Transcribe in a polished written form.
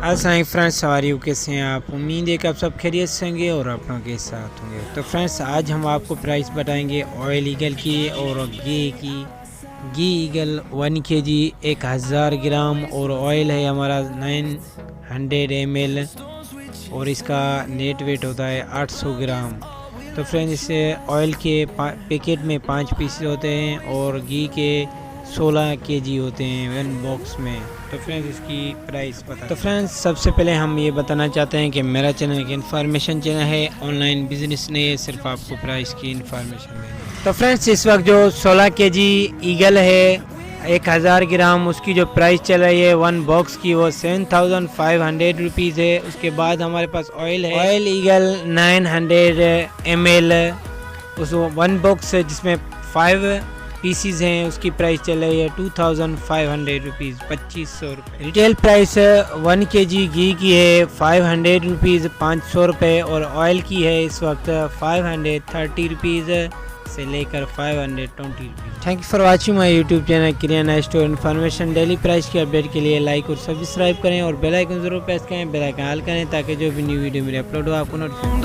अस्सलाम फ्रेंड्स, सवारी कैसे हैं आप। उम्मीद है कि आप सब खैरियत से होंगे और अपनों के साथ होंगे। तो फ्रेंड्स, आज हम आपको प्राइस बताएंगे ऑयल ईगल की और घी की। घी ईगल 1 kg 1000 ग्राम और ऑयल है हमारा 900 ml और इसका नेट वेट होता है 800 ग्राम। तो फ्रेंड्स, इसे ऑयल के पैकेट में 5 पीस होते हैं और घी के 16 kg होते हैं 1 बॉक्स में। तो फ्रेंड्स, इसकी प्राइस बता। तो फ्रेंड्स, सबसे पहले हम ये बताना चाहते हैं कि मेरा चैनल एक इन्फॉर्मेशन चैनल है, ऑनलाइन बिजनेस नहीं है, सिर्फ आपको प्राइस की इन्फॉर्मेशन देनी है। तो फ्रेंड्स, इस वक्त जो 16 kg ईगल है 1000 ग्राम, उसकी जो प्राइस चल रही है 1 बॉक्स की वो 7500 रुपीज़ है। उसके बाद हमारे पास ऑयल है, ऑयल ईगल 900 ml, उस 1 बॉक्स जिसमें 5 पीसीज हैं, उसकी प्राइस चल रही है 2500 रुपीज़, 2500 रुपये। रिटेल प्राइस 1 kg घी की है 500 रुपीज़, 500 रुपये, और ऑयल की है इस वक्त 530 रुपीज़ से लेकर 520 rupees. Thank you for watching my YouTube channel kirana store information. Daily price की अपडेट के लिए लाइक और सब्सक्राइब करें और बेल आइकन जरूर प्रेस करें, बेल आइकन ऑल करें ताकि जो भी न्यू वीडियो मेरे अपलोड हो आपको नोटिफिकेशन